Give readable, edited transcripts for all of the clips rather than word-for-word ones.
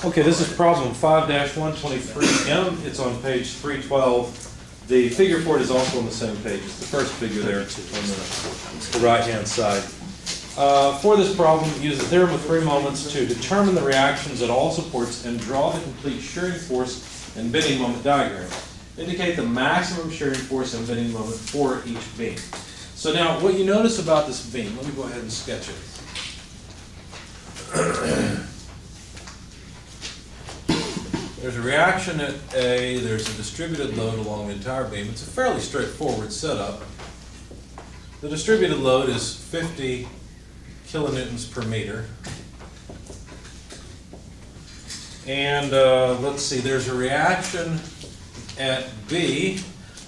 Okay, this is problem 5-123M. It's on page 312. The figure for it is also on the same page. It's the first figure there on the right-hand side. For this problem, use the theorem of three moments to determine the reactions at all supports and draw the complete shearing force and bending moment diagram. Indicate the maximum shearing force and bending moment for each beam. So now, what you notice about this beam, let me go ahead and sketch it. There's a reaction at A, there's a distributed load along the entire beam. It's a fairly straightforward setup. The distributed load is 50 kilonewtons per meter. And let's see, there's a reaction at B,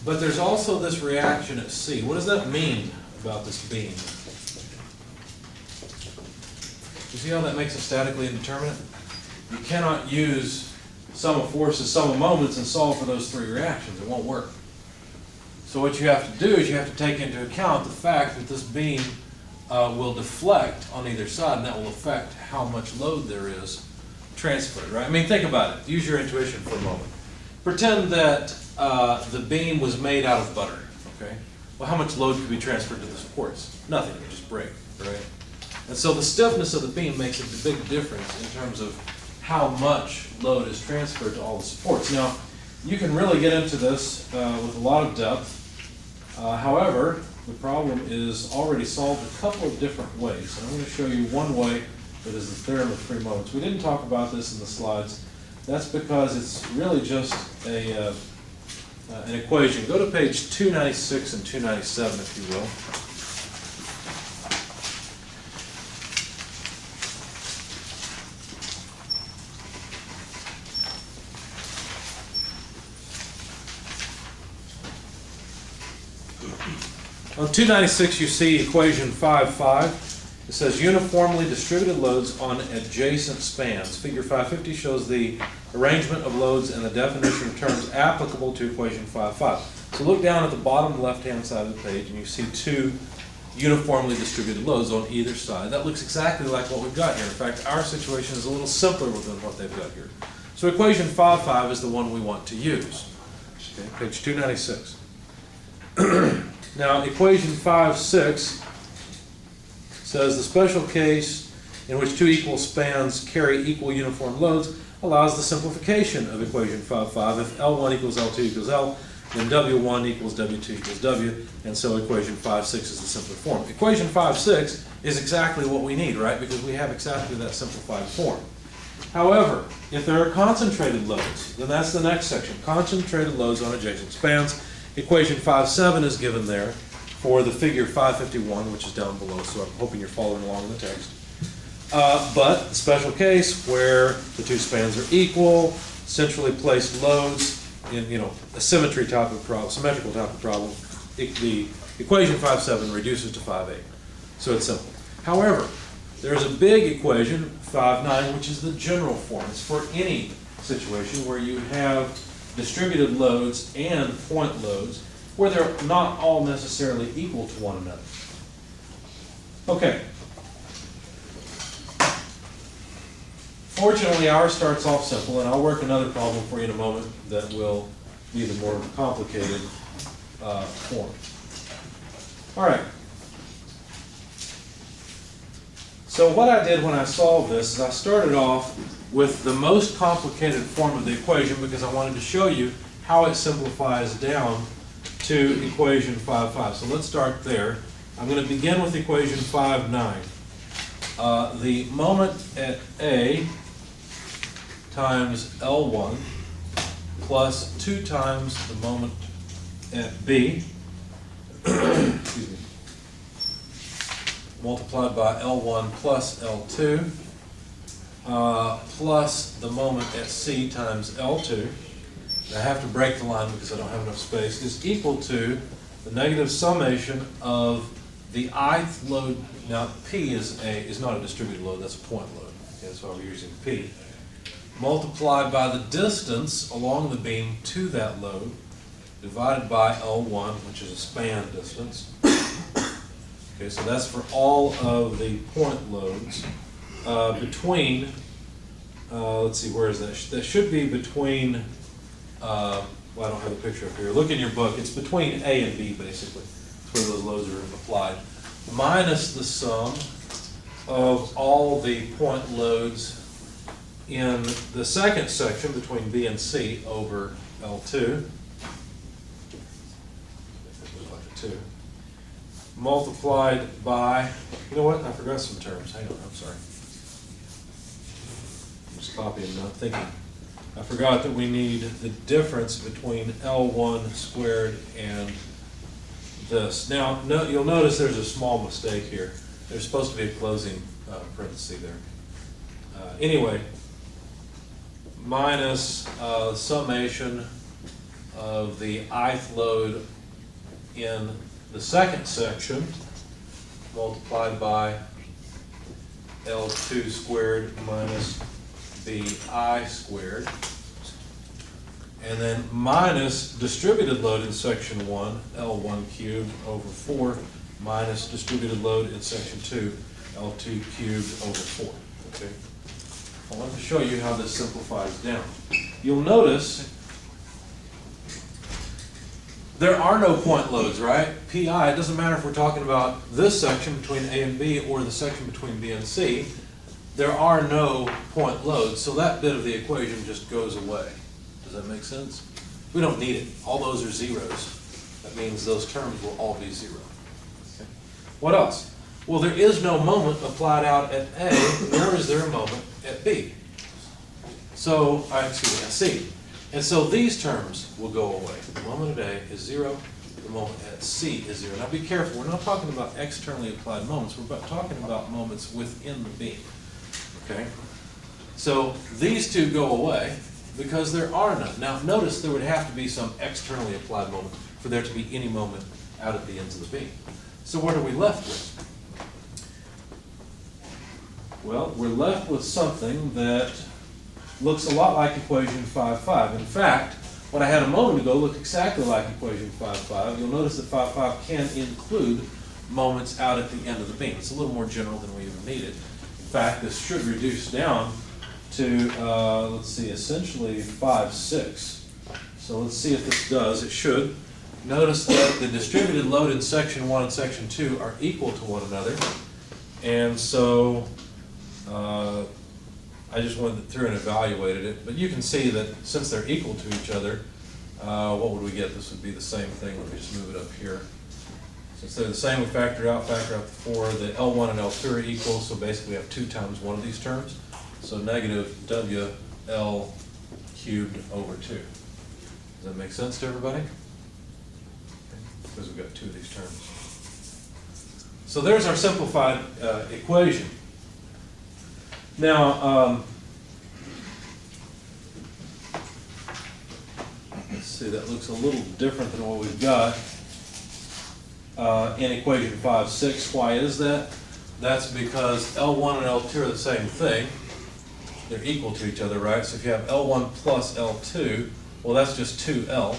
but there's also this reaction at C. What does that mean about this beam? You see how that makes it statically indeterminate? You cannot use sum of forces, sum of moments, and solve for those three reactions. It won't work. So what you have to do is you have to take into account the fact that this beam will deflect on either side, and that will affect how much load there is transferred, right? I mean, think about it. Use your intuition for a moment. Pretend that the beam was made out of butter, okay? Well, how much load could be transferred to the supports? Nothing. It would just break, right? And so the stiffness of the beam makes a big difference in terms of how much load is transferred to all the supports. Now, you can really get into this with a lot of depth. However, the problem is already solved a couple of different ways. And I'm going to show you one way that is the theorem of three moments. We didn't talk about this in the slides. That's because it's really just an equation. Go to page 296 and 297, if you will. On 296, you see equation 5.5. It says uniformly distributed loads on adjacent spans. Figure 550 shows the arrangement of loads and the definition of terms applicable to equation 5.5. So look down at the bottom left-hand side of the page, and you see two uniformly distributed loads on either side. That looks exactly like what we've got here. In fact, our situation is a little simpler than what they've got here. So equation 5.5 is the one we want to use. Okay, page 296. Now, equation 5.6 says the special case in which two equal spans carry equal uniform loads allows the simplification of equation 5.5. If L1 equals L2 equals L, then W1 equals W2 equals W, and so equation 5.6 is the simpler form. Equation 5.6 is exactly what we need, right? Because we have exactly that simplified form. However, if there are concentrated loads, then that's the next section. Concentrated loads on adjacent spans. Equation 5.7 is given there for the figure 551, which is down below, so I'm hoping you're following along in the text. But the special case where the two spans are equal, centrally placed loads in a symmetrical type of problem, the equation 5.7 reduces to 5.8. So it's simple. However, there's a big equation, 5.9, which is the general form. It's for any situation where you have distributed loads and point loads where they're not all necessarily equal to one another. Okay. Fortunately, ours starts off simple, and I'll work another problem for you in a moment that will be the more complicated form. All right. So what I did when I solved this is I started off with the most complicated form of the equation because I wanted to show you how it simplifies down to equation 5.5. So let's start there. I'm going to begin with equation 5.9. The moment at A times L1 plus 2 times the moment at B excuse me, multiplied by L1 plus L2 plus the moment at C times L2, I have to break the line because I don't have enough space, is equal to the negative summation of the ith load. Now P is not a distributed load, that's a point load. Okay, that's why we're using P. Multiplied by the distance along the beam to that load, divided by L1, which is a span distance. Okay, so that's for all of the point loads between let's see, where is that? That should be between, well, I don't have the picture up here. Look in your book. It's between A and B, basically. That's where those loads are applied. Minus the sum of all the point loads in the second section between B and C over L2. Multiplied by, you know what, I forgot some terms. Hang on, I'm sorry. I'm just copying, not thinking. I forgot that we need the difference between L1 squared and this. Now, you'll notice there's a small mistake here. There's supposed to be a closing parenthesis there. Anyway, minus summation of the ith load in the second section multiplied by L2 squared minus BI squared, and then minus distributed load in section 1, L1 cubed over 4, minus distributed load in section 2, L2 cubed over 4. Okay. I want to show you how this simplifies down. You'll notice there are no point loads, right? PI, it doesn't matter if we're talking about this section between A and B or the section between B and C. There are no point loads, so that bit of the equation just goes away. Does that make sense? We don't need it. All those are zeros. That means those terms will all be zero. Okay. What else? Well, there is no moment applied out at A, nor is there a moment at B. So, excuse me, at C. And so these terms will go away. The moment at A is zero, the moment at C is zero. Now be careful, we're not talking about externally applied moments, we're talking about moments within the beam. Okay? So these two go away because there are none. Now notice there would have to be some externally applied moment for there to be any moment out at the ends of the beam. So what are we left with? Well, we're left with something that looks a lot like equation 5.5. In fact, what I had a moment ago looked exactly like equation 5.5. You'll notice that 5.5 can include moments out at the end of the beam. It's a little more general than we even needed. In fact, this should reduce down to, let's see, essentially 5.6. So let's see if this does. It should. Notice that the distributed load in section 1 and section 2 are equal to one another. And so, I just went through and evaluated it, but you can see that since they're equal to each other, what would we get? This would be the same thing. Let me just move it up here. Since they're the same, we factor out the 4. The L1 and L2 are equal, so basically we have 2 times one of these terms. So negative WL cubed over 2. Does that make sense to everybody? Because we've got 2 of these terms. So there's our simplified equation. Now, let's see, that looks a little different than what we've got in equation 5.6. Why is that? That's because L1 and L2 are the same thing. They're equal to each other, right? So if you have L1 plus L2, well, that's just 2L.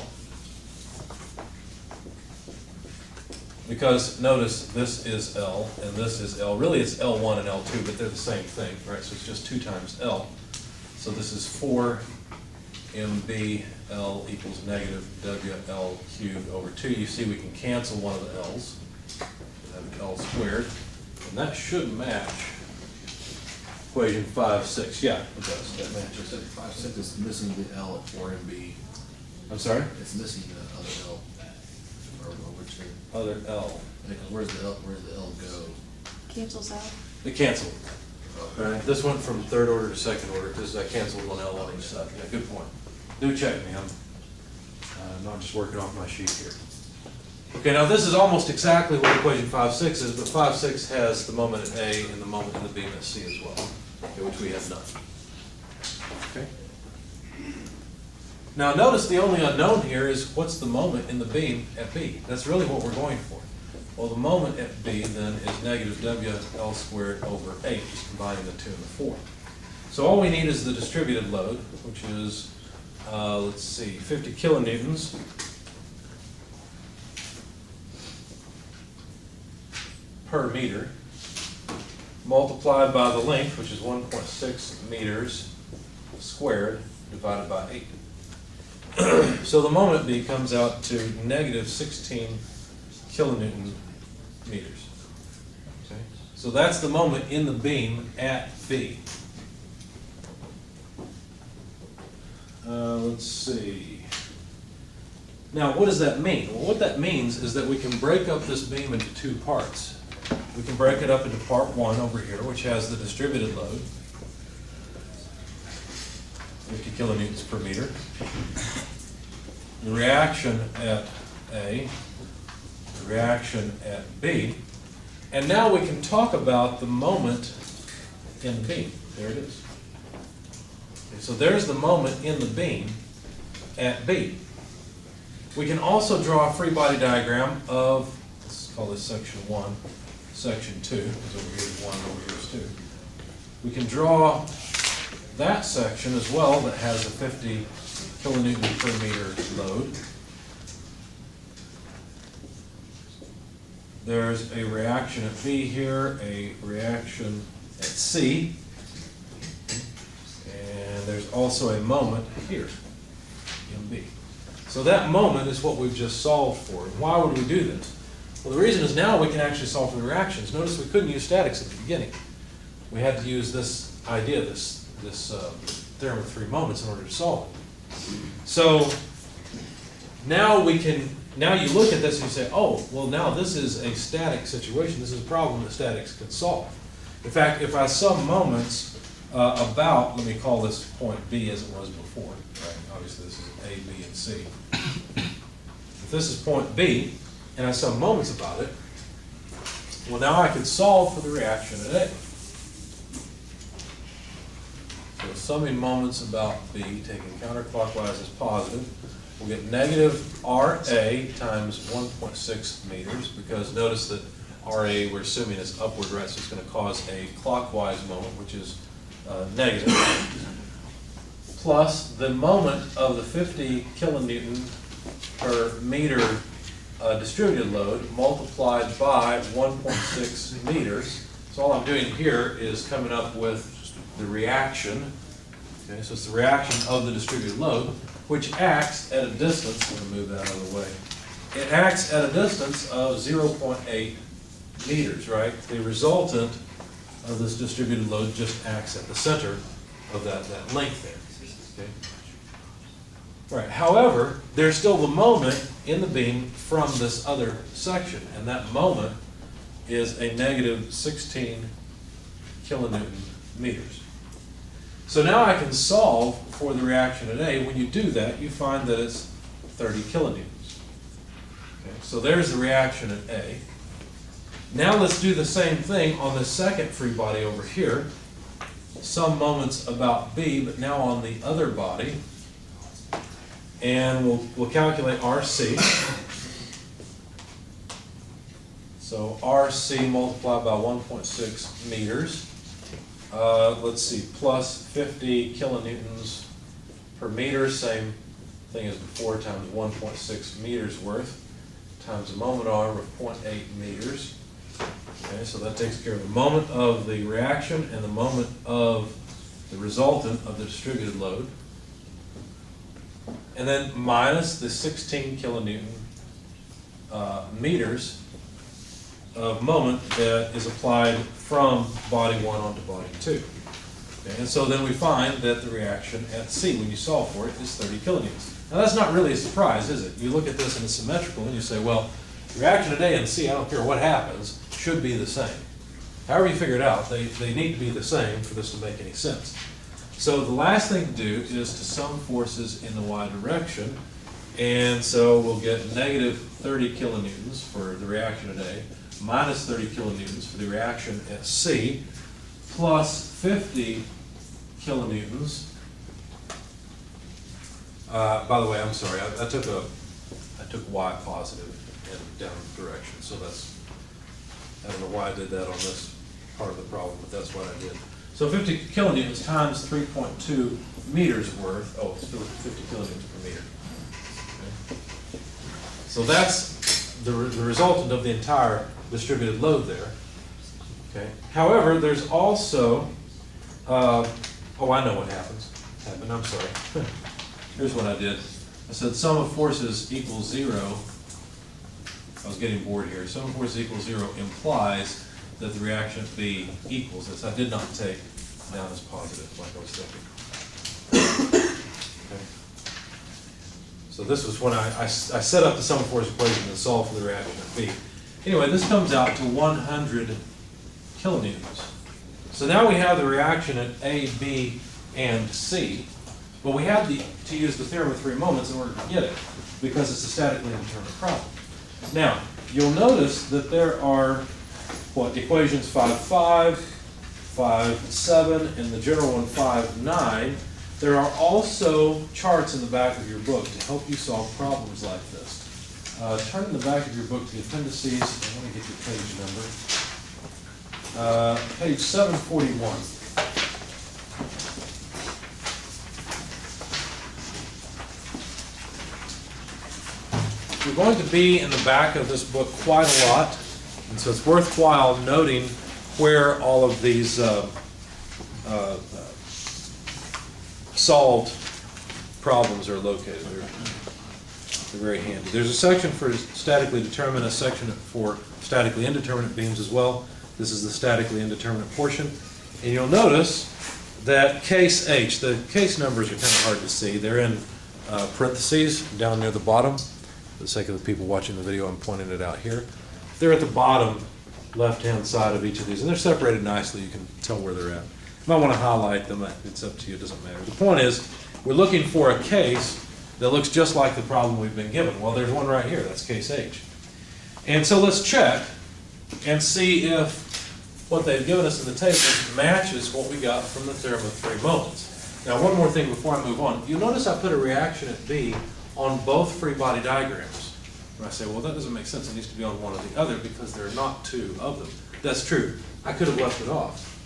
Because notice this is L and this is L. Really it's L1 and L2, but they're the same thing, right? So it's just 2 times L. So this is 4 MBL equals negative WL cubed over 2. You see we can cancel one of the L's. We have an L squared. And that should match equation 5.6. Yeah, it does. That matches. 5.6 is missing the L at 4 MB. I'm sorry? It's missing the other L. Or which thing? Other L. Like, where's the L go? Cancels out. It canceled. Okay. Right. This went from third order to second order because I canceled one L on each side. Yeah, good point. Do check me. I'm not just working off my sheet here. Okay, now this is almost exactly what equation 5.6 is, but 5.6 has the moment at A and the moment in the beam at C as well, okay, which we have none. Okay. Now notice the only unknown here is what's the moment in the beam at B. That's really what we're going for. Well, the moment at B then is negative WL squared over 8, just combining the 2 and the 4. So all we need is the distributed load, which is, let's see, 50 kilonewtons per meter, multiplied by the length, which is 1.6 meters, squared divided by 8. So the moment B comes out to negative 16 kilonewton meters. Okay? So that's the moment in the beam at B. Let's see. Now, what does that mean? Well, what that means is that we can break up this beam into two parts. We can break it up into part 1 over here, which has the distributed load, 50 kilonewtons per meter. The reaction at A, the reaction at B, and now we can talk about the moment in the beam. There it is. Okay, so there's the moment in the beam at B. We can also draw a free body diagram of, let's call this section 1, section 2, because over here is 1 and over here is 2. We can draw that section as well that has a 50 kilonewton per meter load. There's a reaction at B here, a reaction at C, and there's also a moment here in B. So that moment is what we've just solved for. Why would we do this? Well, the reason is now we can actually solve for the reactions. Notice we couldn't use statics at the beginning. We had to use this idea, this theorem of 3 moments in order to solve it. So now we can, now you look at this and you say, oh, well now this is a static situation. This is a problem that statics can solve. In fact, if I sum moments about, let me call this point B as it was before, right? Obviously this is A, B, and C. If this is point B, and I sum moments about it, well now I can solve for the reaction at A. So summing moments about B, taking counterclockwise as positive, we'll get negative RA times 1.6 meters, because notice that RA we're assuming is upward, right? So it's going to cause a clockwise moment, which is negative, plus the moment of the 50 kilonewton per meter distributed load multiplied by 1.6 meters. So all I'm doing here is coming up with the reaction. Okay, so it's the reaction of the distributed load, which acts at a distance, I'm going to move that out of the way. It acts at a distance of 0.8 meters, right? The resultant of this distributed load just acts at the center of that length there. Okay? Right. However, there's still the moment in the beam from this other section, and that moment is a negative 16 kilonewton meters. So now I can solve for the reaction at A. When you do that, you find that it's 30 kilonewtons. Okay, so there's the reaction at A. Now let's do the same thing on the second free body over here. Some moments about B, but now on the other body. And we'll calculate RC. So RC multiplied by 1.6 meters. Let's see, plus 50 kilonewtons per meter, same thing as before, times 1.6 meters worth, times a moment arm of 0.8 meters. Okay, so that takes care of the moment of the reaction and the moment of the resultant of the distributed load. And then minus the 16 kilonewton meters of moment that is applied from body 1 onto body 2. Okay, and so then we find that the reaction at C, when you solve for it, is 30 kilonewtons. Now that's not really a surprise, is it? You look at this and it's symmetrical and you say, well, the reaction at A and C, I don't care what happens, should be the same. However you figure it out, they need to be the same for this to make any sense. So the last thing to do is to sum forces in the y direction, and so we'll get negative 30 kilonewtons for the reaction at A, minus 30 kilonewtons for the reaction at C, plus 50 kilonewtons. By the way, I'm sorry, I took y positive in down direction, so that's, I don't know why I did that on this part of the problem, but that's what I did. So 50 kilonewtons times 3.2 meters worth, oh, it's 50 kilonewtons per meter. Okay. So that's the resultant of the entire distributed load there. Okay. However, there's also, oh, I know what happens. happened, I'm sorry. Here's what I did. I said sum of forces equals 0. I was getting bored here. Sum of forces equals 0 implies that the reaction at B equals this. I did not take down as positive like I was thinking. Okay. So this was when I set up the sum of force equation and solved for the reaction at B. Anyway, this comes out to 100 kilonewtons. So now we have the reaction at A, B, and C, but we had to use the theorem of three moments in order to get it, because it's a statically indeterminate problem. Now, you'll notice that there are, equations 5.5, 5.7, and the general one 5.9. There are also charts in the back of your book to help you solve problems like this. Turn in the back of your book to the appendices, and let me get your page number. Page 741. You're going to be in the back of this book quite a lot, and so it's worthwhile noting where all of these solved problems are located. They're very handy. There's a section for statically determinate, a section for statically indeterminate beams as well. This is the statically indeterminate portion. And you'll notice that case H, the case numbers are kind of hard to see. They're in parentheses down near the bottom. For the sake of the people watching the video, I'm pointing it out here. They're at the bottom left-hand side of each of these, and they're separated nicely. You can tell where they're at. You might want to highlight them. It's up to you. It doesn't matter. The point is, we're looking for a case that looks just like the problem we've been given. Well, there's one right here. That's case H. And so let's check and see if what they've given us in the table matches what we got from the theorem of three moments. Now, one more thing before I move on. You'll notice I put a reaction at B on both free body diagrams. And I say, well, that doesn't make sense. It needs to be on one or the other because there are not two of them. That's true. I could have left it off,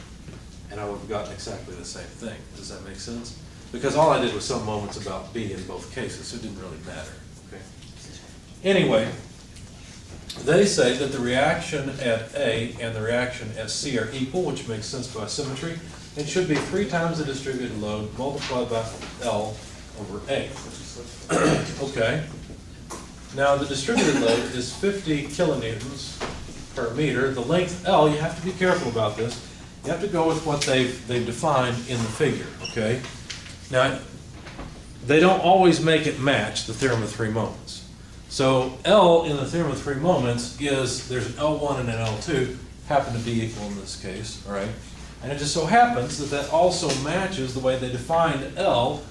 and I would have gotten exactly the same thing. Does that make sense? Because all I did was some moments about B in both cases, so it didn't really matter. Okay. Anyway, they say that the reaction at A and the reaction at C are equal, which makes sense by symmetry. It should be 3 times the distributed load multiplied by L over A. Okay. Now the distributed load is 50 kilonewtons per meter. The length L, you have to be careful about this. You have to go with what they've defined in the figure, okay? Now, they don't always make it match the theorem of three moments. So L in the theorem of three moments is, there's an L1 and an L2, happen to be equal in this case, all right? And it just so happens that that also matches the way they defined L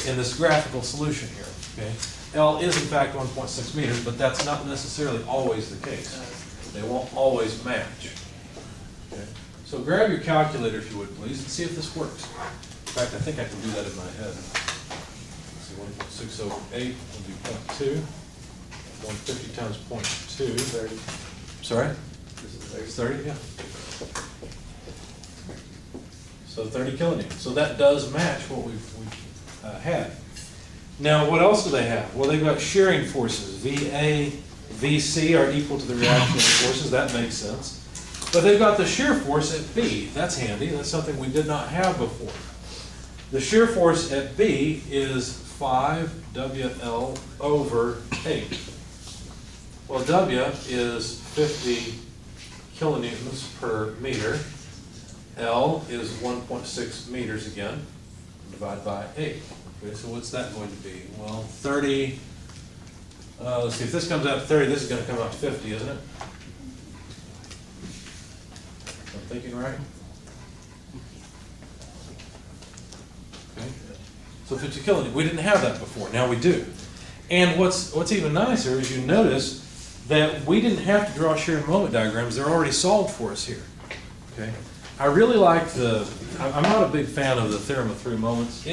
in this graphical solution here, okay? L is in fact 1.6 meters, but that's not necessarily always the case. They won't always match. Okay? So grab your calculator if you would please and see if this works. In fact, I think I can do that in my head. Let's see, 1.6 over 8 will be 0.2. 150 times 0.2. 30. Sorry? This is 30, yeah. So 30 kilonewtons. So that does match what we've had. Now, what else do they have? Well, they've got shearing forces. VA, VC are equal to the reaction forces. That makes sense. But they've got the shear force at B. That's handy. That's something we did not have before. The shear force at B is 5 WL over 8. Well, W is 50 kilonewtons per meter. L is 1.6 meters again, divided by 8. Okay, so what's that going to be? Well, 30, let's see, if this comes out to 30, this is going to come out to 50, isn't it? I'm thinking right? Okay, so 50 kilonewtons. We didn't have that before, now we do. And what's even nicer is you notice that we didn't have to draw shear moment diagrams, they're already solved for us here. Okay. I really like I'm not a big fan of the theorem of three moments. You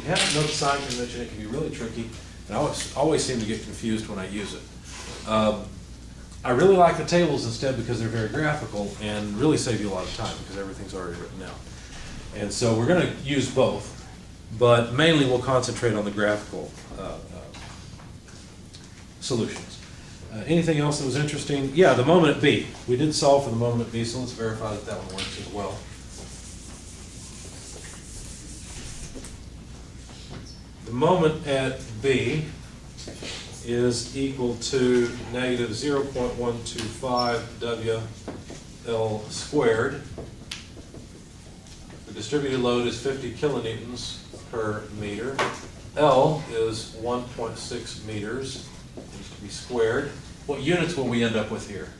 have to know the sign convention, it can be really tricky, and I always seem to get confused when I use it. I really like the tables instead because they're very graphical and really save you a lot of time because everything's already written out. And so we're going to use both, but mainly we'll concentrate on the graphical solutions. Anything else that was interesting? Yeah, the moment at B. We did solve for the moment at B, so let's verify that that one works as well. the moment at B is equal to negative 0.125 WL squared. The distributed load is 50 kilonewtons per meter. L is 1.6 meters, needs to be squared. What units will we end up with here?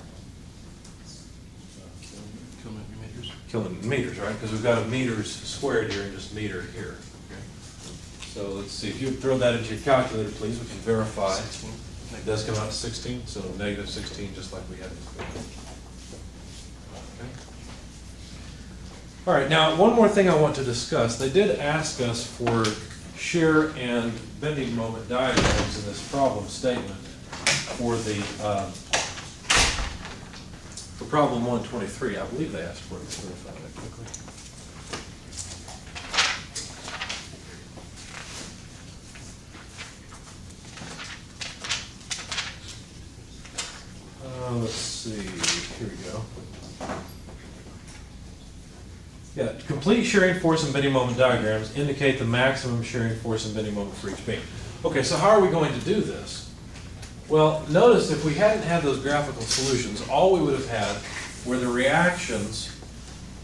Kilometers, right? Because we've got a meters squared here and just meter here. Okay. So let's see, if you throw that into your calculator, please, we can verify. It does come out to 16, so negative 16, just like we had before. Okay. All right, now one more thing I want to discuss. They did ask us for shear and bending moment diagrams in this problem statement for the for problem 123. I believe they asked for it. Let's verify that quickly. Let's see, here we go. Yeah, complete shearing force and bending moment diagrams indicate the maximum shearing force and bending moment for each beam. Okay, so how are we going to do this? Well, notice if we hadn't had those graphical solutions, all we would have had were the reactions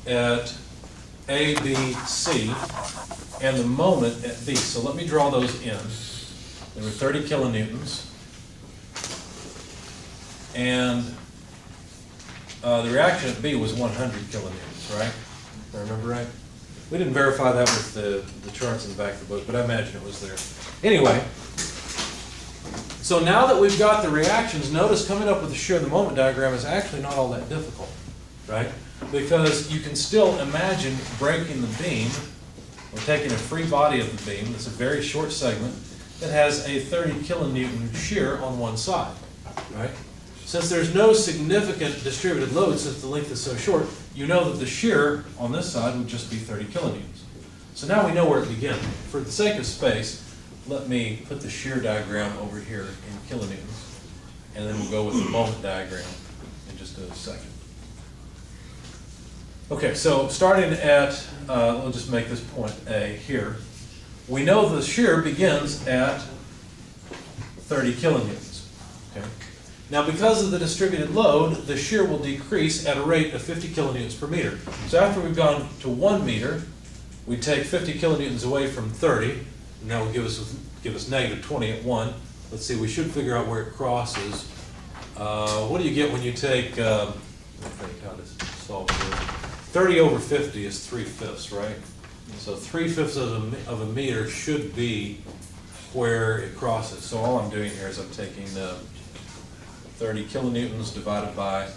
at A, B, C, and the moment at B. So let me draw those in. There were 30 kilonewtons. And the reaction at B was 100 kilonewtons, right? If I remember right? We didn't verify that with the charts in the back of the book, but I imagine it was there. Anyway, so now that we've got the reactions, notice coming up with the shear and the moment diagram is actually not all that difficult, right? Because you can still imagine breaking the beam, or taking a free body of the beam, that's a very short segment, that has a 30 kilonewton shear on one side, right? Since there's no significant distributed load, since the length is so short, you know that the shear on this side would just be 30 kilonewtons. So now we know where it begins. For the sake of space, let me put the shear diagram over here in kilonewtons, and then we'll go with the moment diagram in just a second. Okay, so starting at, we'll just make this point A here. We know the shear begins at 30 kilonewtons. Okay. Now, because of the distributed load, the shear will decrease at a rate of 50 kilonewtons per meter. So after we've gone to 1 meter, we take 50 kilonewtons away from 30, and that will give us negative 20 at 1. Let's see, we should figure out where it crosses. What do you get when you take, I think how to solve this. 30 over 50 is 3/5, right? So 3/5 of a meter should be where it crosses. So all I'm doing here is I'm taking 30 kilonewtons divided by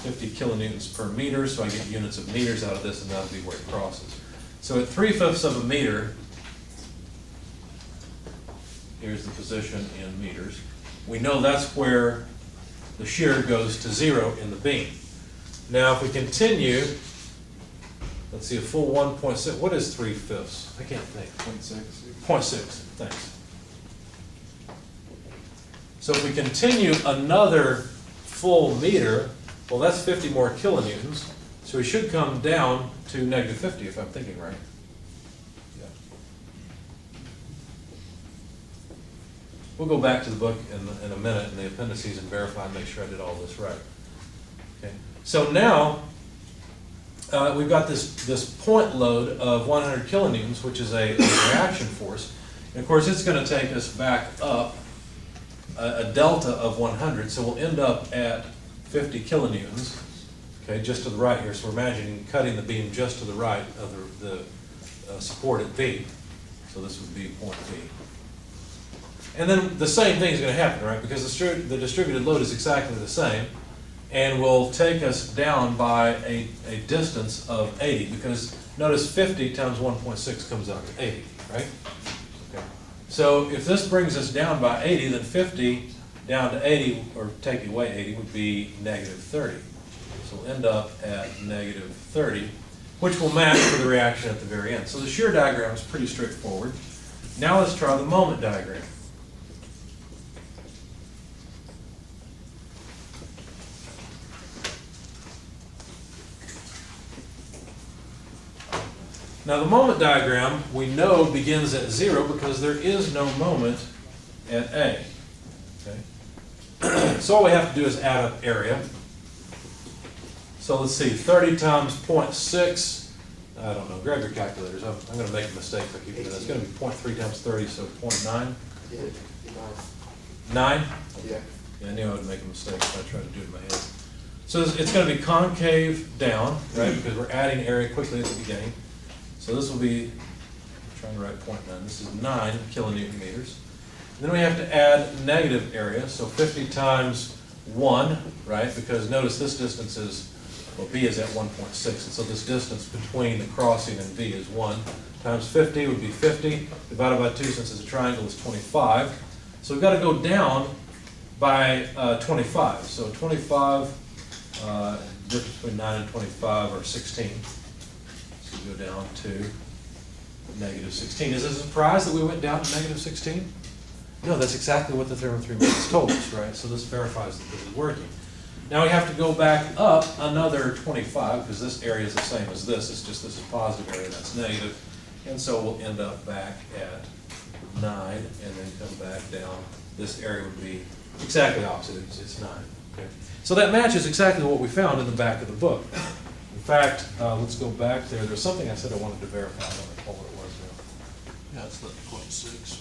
50 kilonewtons per meter, so I get units of meters out of this, and that'll be where it crosses. So at 3/5 of a meter, here's the position in meters, we know that's where the shear goes to 0 in the beam. Now if we continue, let's see, a full 1.6, what is 3/5? I can't think. 0.6, thanks. So if we continue another full meter, well, that's 50 more kilonewtons, so we should come down to negative 50, if I'm thinking right. Yeah. We'll go back to the book in a minute in the appendices and verify and make sure I did all this right. Okay. So now we've got this point load of 100 kilonewtons, which is a reaction force. And of course, it's going to take us back up a delta of 100, so we'll end up at 50 kilonewtons, okay, just to the right here. So we're imagining cutting the beam just to the right of the support at B. So this would be point B. And then the same thing is going to happen, right? Because the distributed load is exactly the same, and will take us down by a distance of 80, because notice 50 times 1.6 comes out to 80, right? Okay. So if this brings us down by 80, then 50 down to 80, or taking away 80, would be negative 30. So we'll end up at negative 30, which will match for the reaction at the very end. So the shear diagram is pretty straightforward. Now let's try the moment diagram. Now the moment diagram, we know begins at 0 because there is no moment at A. Okay? So all we have to do is add up area. So let's see, 30 times 0.6, I don't know, grab your calculators. I'm going to make a mistake if I keep doing that. It's going to be 0.3 times 30, so 0.9. Yeah, 9? yeah. Yeah, I knew I would make a mistake if I tried to do it in my head. So it's going to be concave down, right, because we're adding area quickly at the beginning. So this will be, I'm trying to write 0.9, this is 9 kilonewton meters. Then we have to add negative area, so 50 times 1, right, because notice this distance is, well, B is at 1.6, and so this distance between the crossing and B is 1, times 50 would be 50, divided by 2, since it's a triangle, is 25. So we've got to go down by 25. So 25, difference between 9 and 25 are 16. So we go down to negative 16. Is it a surprise that we went down to negative 16? No, that's exactly what the theorem of 3 minutes told us, right? So this verifies that this is working. Now we have to go back up another 25, because this area is the same as this. It's just this is positive area, that's negative. And so we'll end up back at 9, and then come back down. This area would be exactly opposite. It's 9. Okay? So that matches exactly what we found in the back of the book. In fact, let's go back there. There's something I said I wanted to verify. I don't recall what it was now. Yeah, it's the 0.6.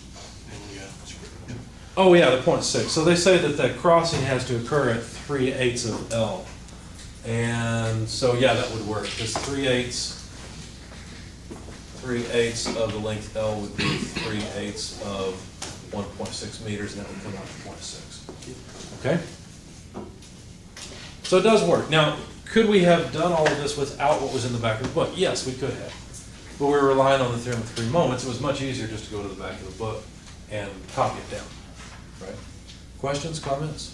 And yeah, it's pretty. Oh yeah, the 0.6. So they say that the crossing has to occur at 3/8 of L. And so yeah, that would work, because 3/8 of the length L would be 3/8 of 1.6 meters, and that would come out to 0.6. Okay? So it does work. Now, could we have done all of this without what was in the back of the book? Yes, we could have. But we were relying on the theorem of 3 moments. It was much easier just to go to the back of the book and copy it down. Right? Questions, comments?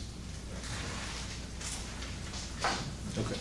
Okay.